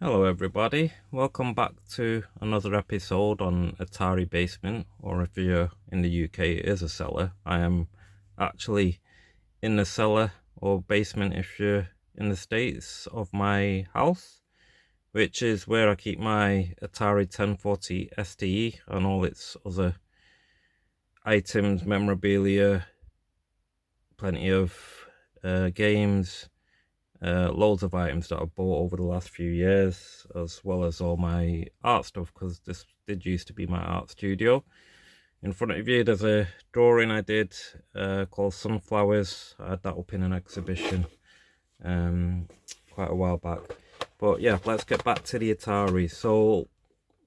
Hello everybody, welcome back to another episode on Atari Basement, or if you're in the UK it is a cellar. I am actually in the cellar or basement if you're in the States of my house, which is where I keep my Atari 1040 STE and all its other items, memorabilia, plenty of games, loads of items that I've bought over the last few years, as well as all my art stuff, because this did used to be my art studio. In front of you there's a drawing I did called Sunflowers. I had that up in an exhibition quite a while back. But yeah, let's get back to the Atari. So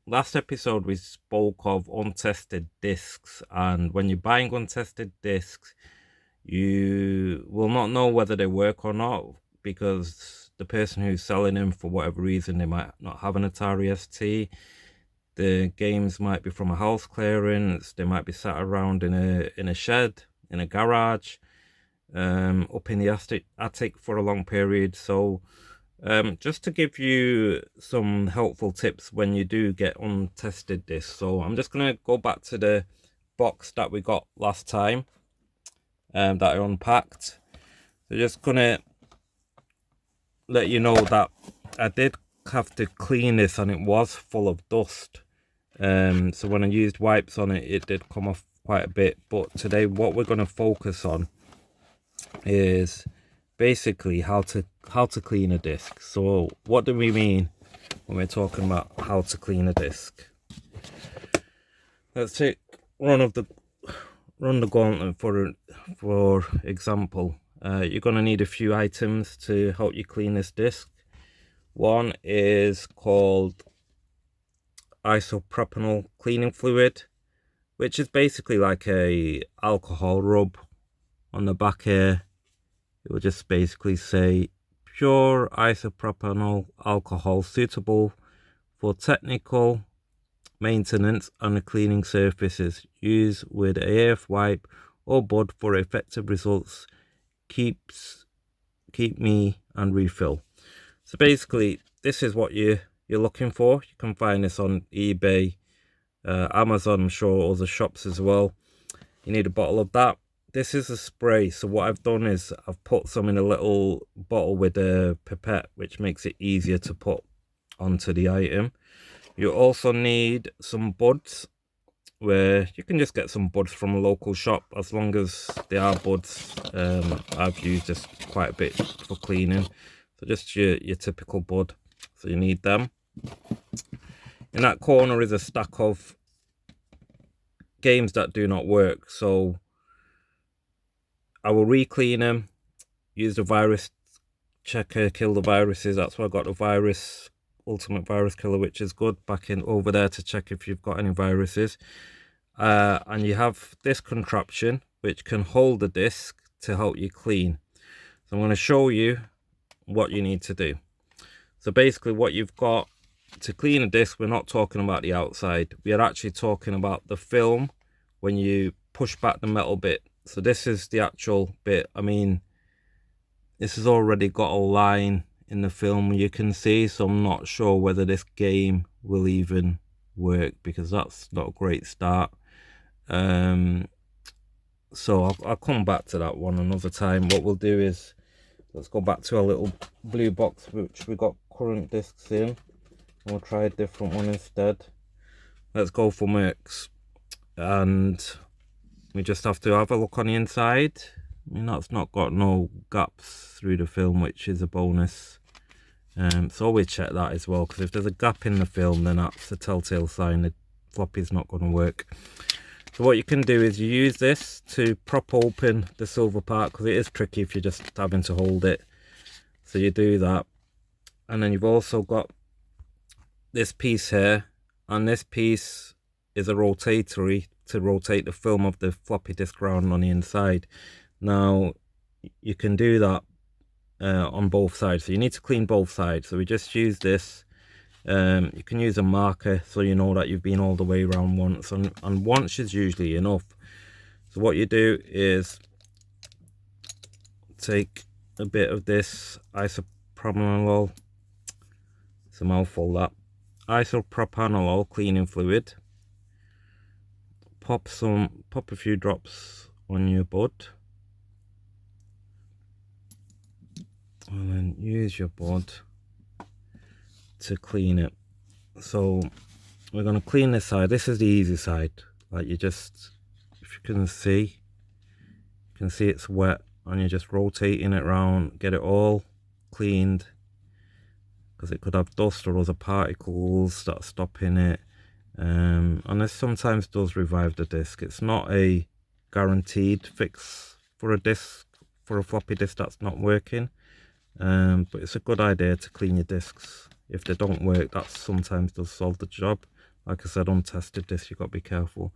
last episode we spoke of untested discs, and when you're buying untested discs you will not know whether they work or not, because the person who's selling them, for whatever reason, they might not have an Atari ST. The games might be from a house clearance. They might be sat around in a shed, in a garage, up in the attic for a long period. So just to give you some helpful tips when you do get untested discs. So I'm just going to go back to the box that we got last time, that I unpacked. So just gonna let you know that I did have to clean this and it was full of dust. So when I used wipes on it, it did come off quite a bit. But today what we're going to focus on is basically how to clean a disc. So what do we mean when we're talking about how to clean a disc? Let's take run the gauntlet. For example, you're going to need a few items to help you clean this disc. One is called isopropanol cleaning fluid, which is basically like a alcohol rub. On the back here it will just basically say pure isopropanol alcohol, suitable for technical maintenance and cleaning surfaces. Use with AF wipe or bud for effective results. Keep me and refill. So basically this is what you're looking for. You can find this on eBay, Amazon, I'm sure other shops as well. You need a bottle of that. This is a spray, so what I've done is I've put some in a little bottle with a pipette, which makes it easier to put onto the item. You also need some buds, where you can just get some buds from a local shop, as long as they are buds. I've used this quite a bit for cleaning, so just your typical bud. So you need them. In that corner is a stack of games that do not work, so I will re-clean them, use the virus checker, kill the viruses. That's why I got the virus ultimate virus killer, which is good, back in over there to check if you've got any viruses. And you have this contraption which can hold the disc to help you clean. So I'm going to show you what you need to do. So basically what you've got to clean a disc, we're not talking about the outside, we are actually talking about the film when you push back the metal bit. So this is the actual bit. I mean, this has already got a line in the film, you can see, so I'm not sure whether this game will even work, because that's not a great start. So I'll come back to that one another time. What we'll do is, let's go back to our little blue box which we got current discs in, and we'll try a different one instead. Let's go for Mercs, and we just have to have a look on the inside. I mean, that's not got no gaps through the film, which is a bonus. So always check that as well, because if there's a gap in the film, then that's a telltale sign the floppy's not going to work. So what you can do is you use this to prop open the silver part, because it is tricky if you're just having to hold it. So you do that, and then you've also got this piece here, and this piece is a rotatory to rotate the film of the floppy disk around on the inside. Now you can do that on both sides, so you need to clean both sides. So we just use this. You can use a marker so you know that you've been all the way around once, and once is usually enough. So what you do is take a bit of this isopropanol It's a mouthful, that. Isopropanol cleaning fluid. Pop a few drops on your bud, and then use your bud to clean it. So we're going to clean this side. This is the easy side. Like, you just, if you can see it's wet, and you're just rotating it around, get it all cleaned, because it could have dust or other particles that are stopping it. And this sometimes does revive the disc. It's not a guaranteed fix for a disc, for a floppy disk that's not working, but it's a good idea to clean your discs. If they don't work, that sometimes does solve the job. Like I said, untested discs, you've got to be careful.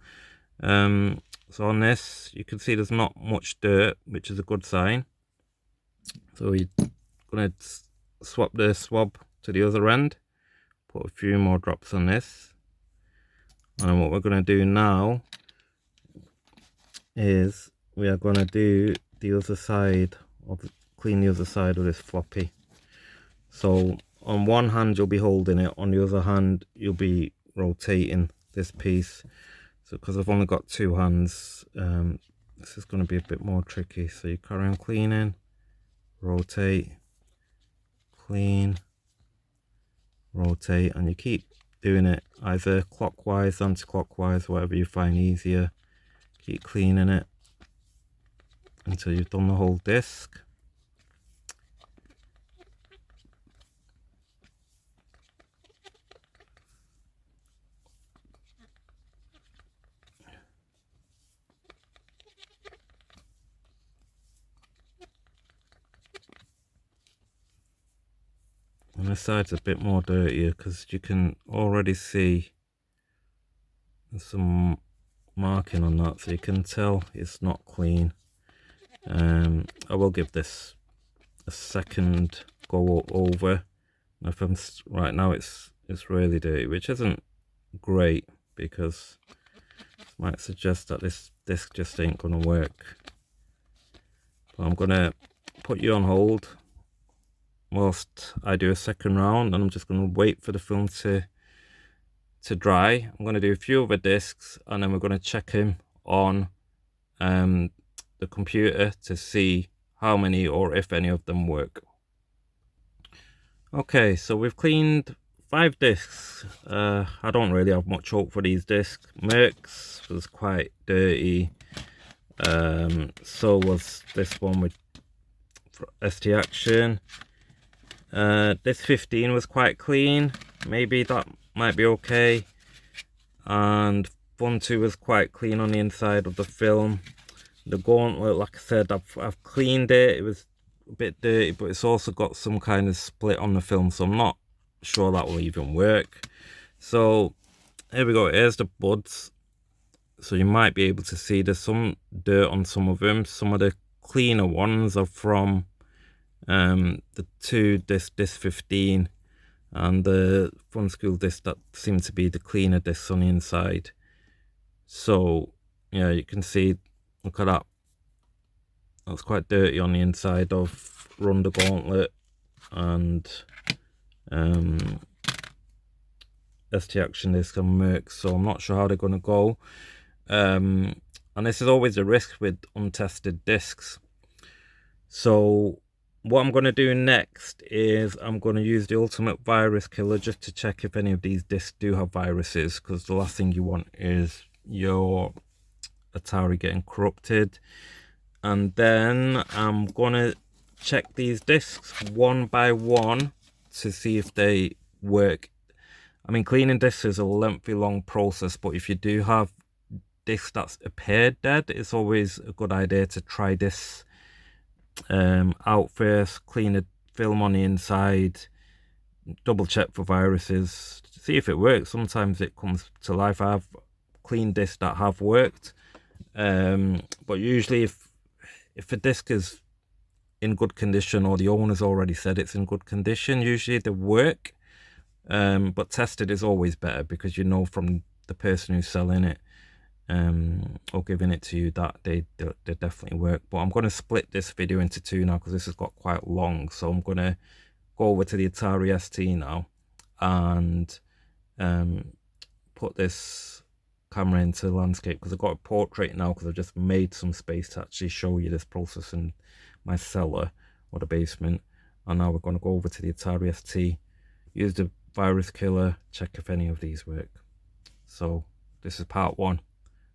So on this, you can see there's not much dirt, which is a good sign. So you're going to swap the swab to the other end, put a few more drops on this. And what we're going to do now is we are going to do the other side of, clean the other side of this floppy. So on one hand you'll be holding it, on the other hand you'll be rotating this piece. So because I've only got two hands, this is going to be a bit more tricky. So you carry on cleaning, rotate, clean, rotate, and you keep doing it either clockwise, anti-clockwise, whatever you find easier. Keep cleaning it until you've done the whole disc. And this side's a bit more dirtier because you can already see there's some marking on that, so you can tell it's not clean. I will give this a second go over. If I'm right now, it's really dirty, which isn't great because it might suggest that this disc just ain't gonna work. But I'm gonna put you on hold whilst I do a second round, and I'm just going to wait for the film to dry. I'm going to do a few other discs, and then we're going to check him on the computer to see how many or if any of them work. Okay, so we've cleaned 5 discs. I don't really have much hope for these discs. Merck's was quite dirty. So was this one with ST Action. This 15 was quite clean, maybe that might be okay, and Fun 2 was quite clean on the inside of the film. The gauntlet, like I said, I've cleaned it. It was a bit dirty, but it's also got some kind of split on the film, so I'm not sure that will even work. So here we go, here's the buds. So you might be able to see there's some dirt on some of them. Some of the cleaner ones are from the 2 disc 15, and the Fun School disc that seem to be the cleaner discs on the inside. So yeah, you can see, look at that, that's quite dirty on the inside of Run the Gauntlet and ST Action disc and Merck. So I'm not sure how they're going to go, and this is always a risk with untested discs. So what I'm going to do next is I'm going to use the ultimate virus killer just to check if any of these discs do have viruses, because the last thing you want is your Atari getting corrupted. And then I'm going to check these discs one by one to see if they work. I mean, cleaning discs is a lengthy, long process, but if you do have discs that's appeared dead, it's always a good idea to try this out first, clean the film on the inside, double check for viruses, see if it works. Sometimes it comes to life. I have clean discs that have worked, but usually if a disc is in good condition, or the owner's already said it's in good condition, usually they work. But tested is always better, because you know from the person who's selling it or giving it to you that they definitely work. But I'm going to split this video into 2 now, because this has got quite long. So I'm going to go over to the Atari ST now, and put this camera into landscape, because I've got a portrait now, because I've just made some space to actually show you this process in my cellar or the basement. And now we're going to go over to the Atari ST, use the virus killer, check if any of these work. So this is part 1.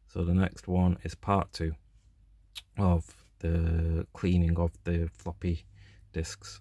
So the next one is part 2 of the cleaning of the floppy disks.